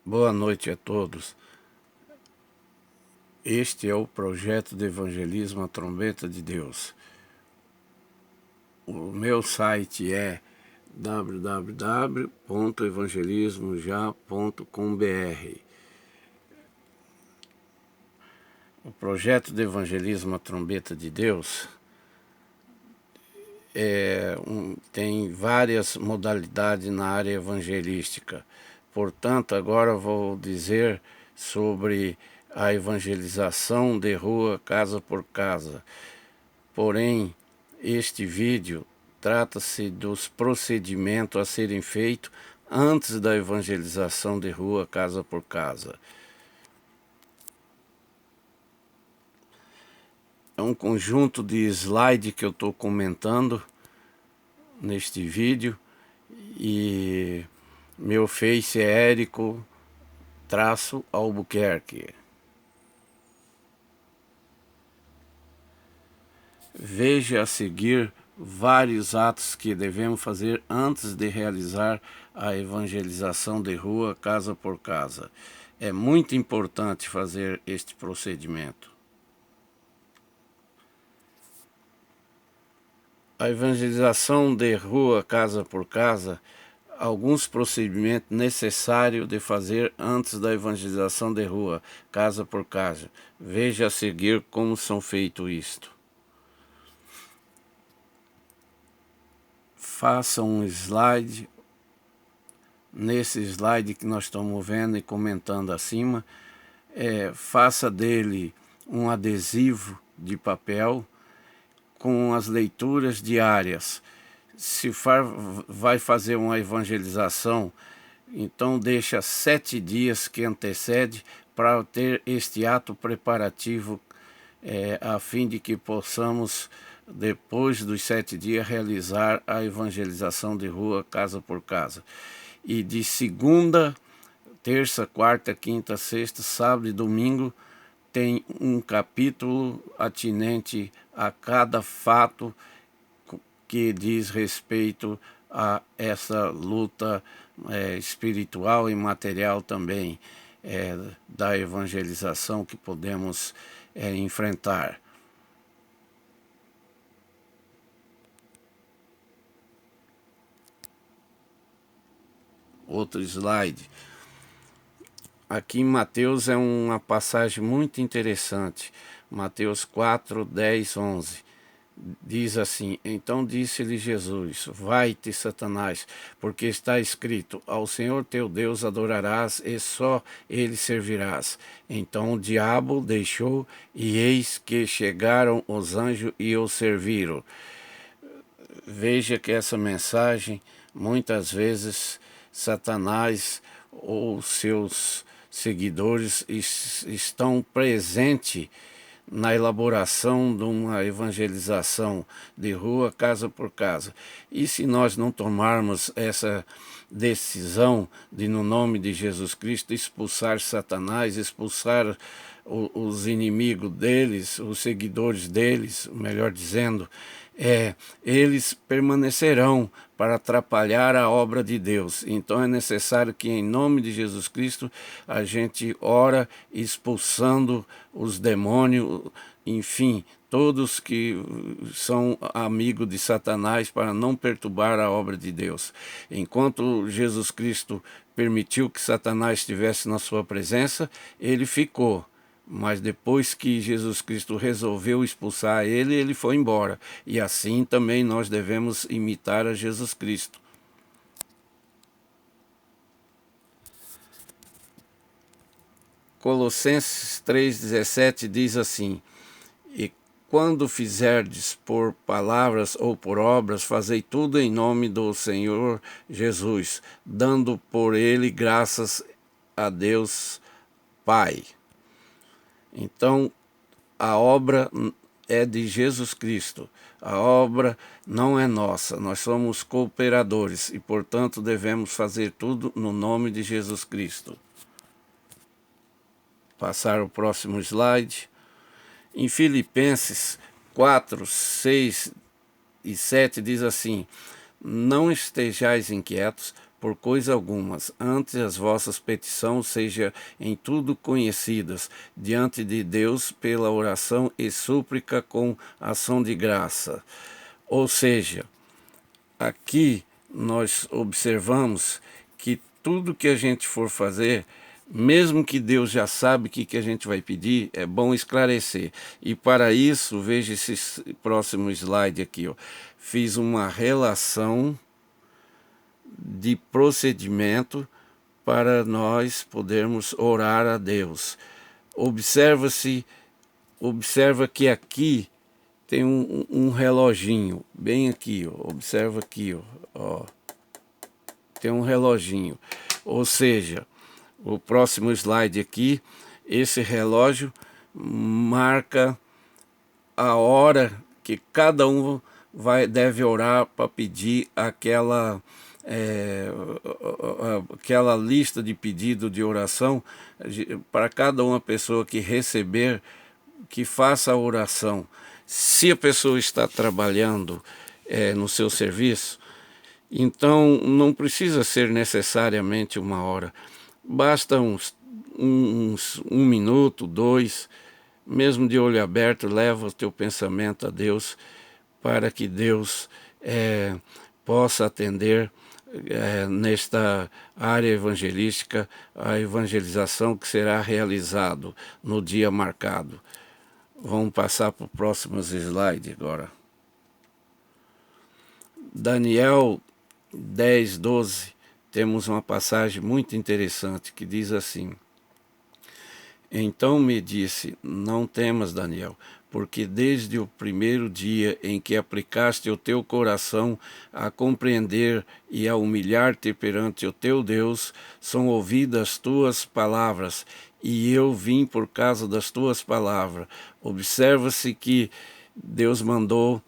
Boa noite a todos. Este é o projeto de evangelismo A Trombeta de Deus. O meu site é www.evangelismoja.com.br. O projeto de evangelismo A Trombeta de Deus tem várias modalidades na área evangelística. Portanto, agora vou dizer sobre a evangelização de rua, casa por casa. Porém, este vídeo trata-se dos procedimentos a serem feitos antes da evangelização de rua, casa por casa. É um conjunto de slides que eu estou comentando neste vídeo e meu Face é Érico-Albuquerque. Veja a seguir vários atos que devemos fazer antes de realizar a evangelização de rua, casa por casa. É muito importante fazer este procedimento. A evangelização de rua, casa por casa, alguns procedimentos necessários de fazer antes da evangelização de rua, casa por casa. Veja a seguir como são feitos isto. Faça um slide. Nesse slide que nós estamos vendo e comentando acima, faça dele um adesivo de papel com as leituras diárias. Se vai fazer uma evangelização, então deixa 7 dias que antecede para ter este ato preparativo, a fim de que possamos, depois dos 7 dias, realizar a evangelização de rua, casa por casa. E de segunda, terça, quarta, quinta, sexta, sábado e domingo tem um capítulo atinente a cada fato que diz respeito a essa luta espiritual e material também da evangelização que podemos enfrentar. Outro slide. Aqui em Mateus é uma passagem muito interessante. Mateus 4, 10, 11. Diz assim: Então disse-lhe Jesus: Vai-te, Satanás, porque está escrito: Ao Senhor teu Deus adorarás e só ele servirás. Então o diabo deixou, e eis que chegaram os anjos e o serviram. Veja que essa mensagem, muitas vezes, Satanás ou seus seguidores estão presentes na elaboração de uma evangelização de rua, casa por casa. E se nós não tomarmos essa decisão de, no nome de Jesus Cristo, expulsar Satanás, expulsar os inimigos deles, os seguidores deles, melhor dizendo, eles permanecerão para atrapalhar a obra de Deus. Então é necessário que, em nome de Jesus Cristo, a gente ora expulsando os demônios, enfim, todos que são amigos de Satanás, para não perturbar a obra de Deus. Enquanto Jesus Cristo permitiu que Satanás estivesse na sua presença, ele ficou. Mas depois que Jesus Cristo resolveu expulsar ele, ele foi embora. E assim também nós devemos imitar a Jesus Cristo. Colossenses 3,17 diz assim: E quando fizerdes por palavras ou por obras, fazei tudo em nome do Senhor Jesus, dando por ele graças a Deus Pai. Então, a obra é de Jesus Cristo. A obra não é nossa. Nós somos cooperadores e, portanto, devemos fazer tudo no nome de Jesus Cristo. Passar o próximo slide. Em Filipenses 4, 6 e 7 diz assim: Não estejais inquietos, por coisa alguma, antes as vossas petições sejam em tudo conhecidas diante de Deus pela oração e súplica com ação de graça. Ou seja, aqui nós observamos que tudo que a gente for fazer, mesmo que Deus já sabe o que a gente vai pedir, é bom esclarecer. E para isso, veja esse próximo slide aqui, ó. Fiz uma relação de procedimento para nós podermos orar a Deus. Observa que aqui tem um reloginho, bem aqui, ó. Observa aqui, ó. Tem um reloginho, ou seja, o próximo slide aqui, esse relógio marca a hora que cada um deve orar para pedir aquela lista de pedido de oração para cada uma pessoa que receber, que faça a oração. Se a pessoa está trabalhando no seu serviço, então não precisa ser necessariamente uma hora, basta um minuto, dois, mesmo de olho aberto, leva o teu pensamento a Deus, para que Deus possa atender nesta área evangelística, a evangelização que será realizado no dia marcado. Vamos passar para o próximo slide agora. Daniel 10, 12, temos uma passagem muito interessante que diz assim: Então me disse, não temas, Daniel, porque desde o primeiro dia em que aplicaste o teu coração a compreender e a humilhar-te perante o teu Deus, são ouvidas as tuas palavras, e eu vim por causa das tuas palavras. Observa-se que Deus mandou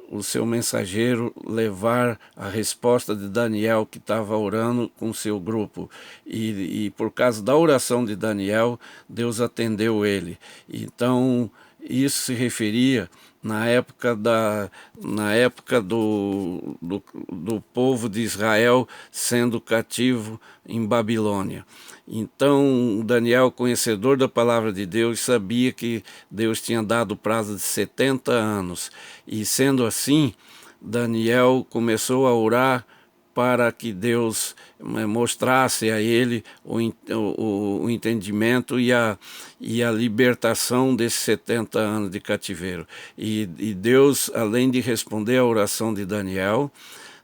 o seu mensageiro levar a resposta de Daniel, que estava orando com seu grupo, e por causa da oração de Daniel, Deus atendeu ele. Então isso se referia na época do povo de Israel sendo cativo em Babilônia. Então Daniel, conhecedor da palavra de Deus, sabia que Deus tinha dado prazo de 70 anos. E sendo assim, Daniel começou a orar para que Deus mostrasse a ele o entendimento e a libertação desses 70 anos de cativeiro. E Deus, além de responder a oração de Daniel,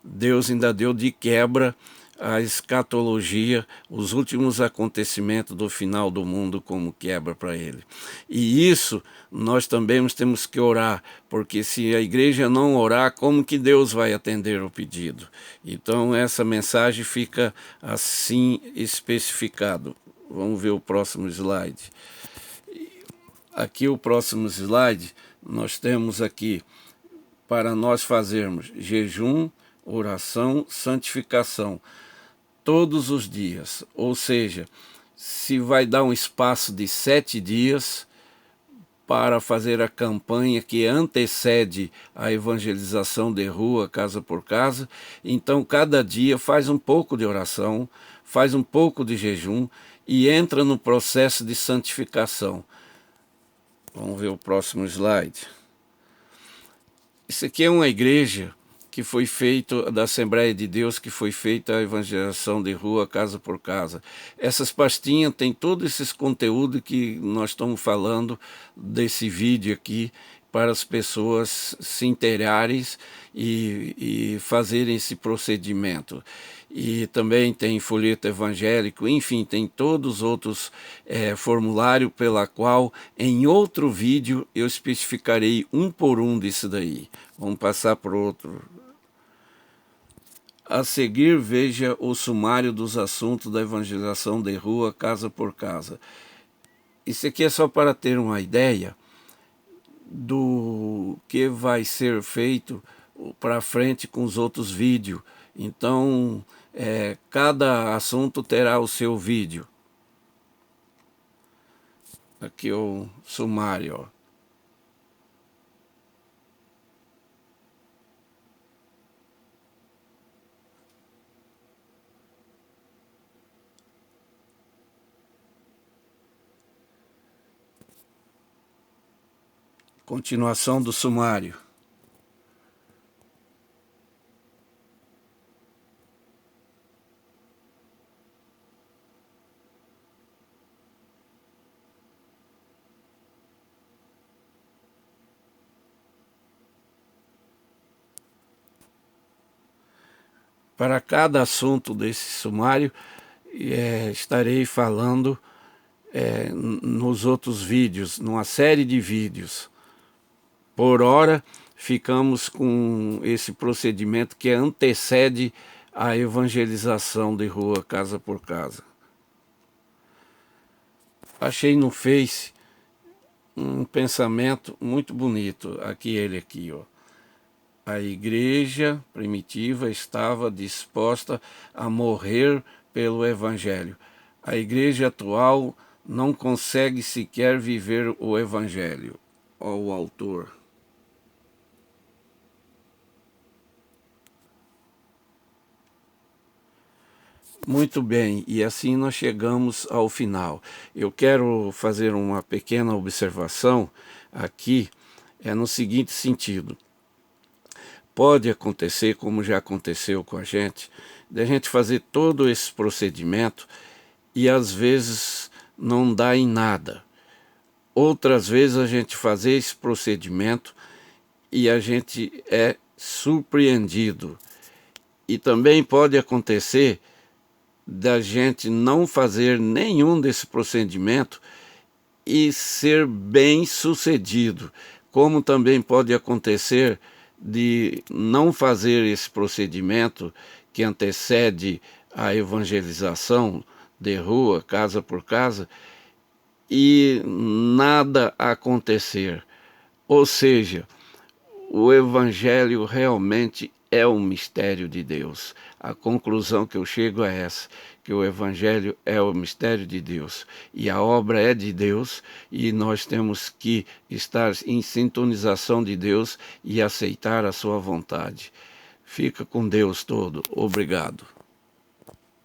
Deus ainda deu de quebra a escatologia, os últimos acontecimentos do final do mundo como quebra para ele. E isso nós também temos que orar, porque se a igreja não orar, como que Deus vai atender o pedido? Então essa mensagem fica assim especificado. Vamos ver o próximo slide. Aqui o próximo slide, nós temos aqui para nós fazermos jejum, oração, santificação todos os dias, ou seja, se vai dar um espaço de 7 dias para fazer a campanha que antecede a evangelização de rua, casa por casa, então cada dia faz um pouco de oração, faz um pouco de jejum e entra no processo de santificação. Vamos ver o próximo slide. Isso aqui é uma igreja que foi feito, da Assembleia de Deus, que foi feita a evangelização de rua, casa por casa. Essas pastinhas têm todos esses conteúdos que nós estamos falando desse vídeo aqui, para as pessoas se inteirarem e fazerem esse procedimento. E também tem folheto evangélico, enfim, tem todos os outros formulários pela qual em outro vídeo eu especificarei um por um disso daí. Vamos passar para outro. A seguir, veja o sumário dos assuntos da evangelização de rua, casa por casa. Isso aqui é só para ter uma ideia do que vai ser feito para frente com os outros vídeos. Então, cada assunto terá o seu vídeo. Aqui o sumário, ó. Continuação do sumário. Para cada assunto desse sumário, estarei falando nos outros vídeos, numa série de vídeos. Por hora, ficamos com esse procedimento que antecede a evangelização de rua, casa por casa. Achei no Face um pensamento muito bonito, ele aqui, ó. A igreja primitiva estava disposta a morrer pelo evangelho. A igreja atual não consegue sequer viver o evangelho. Ó, o autor. Muito bem, e assim nós chegamos ao final. Eu quero fazer uma pequena observação aqui, no seguinte sentido. Pode acontecer, como já aconteceu com a gente, de a gente fazer todo esse procedimento e às vezes não dá em nada. Outras vezes a gente fazer esse procedimento e a gente é surpreendido. E também pode acontecer da gente não fazer nenhum desse procedimento e ser bem sucedido, como também pode acontecer de não fazer esse procedimento que antecede a evangelização de rua, casa por casa, e nada acontecer. Ou seja, o evangelho realmente é um mistério de Deus. A conclusão que eu chego é essa, que o evangelho é o mistério de Deus e a obra é de Deus e nós temos que estar em sintonização de Deus e aceitar a sua vontade. Fica com Deus todo. Obrigado.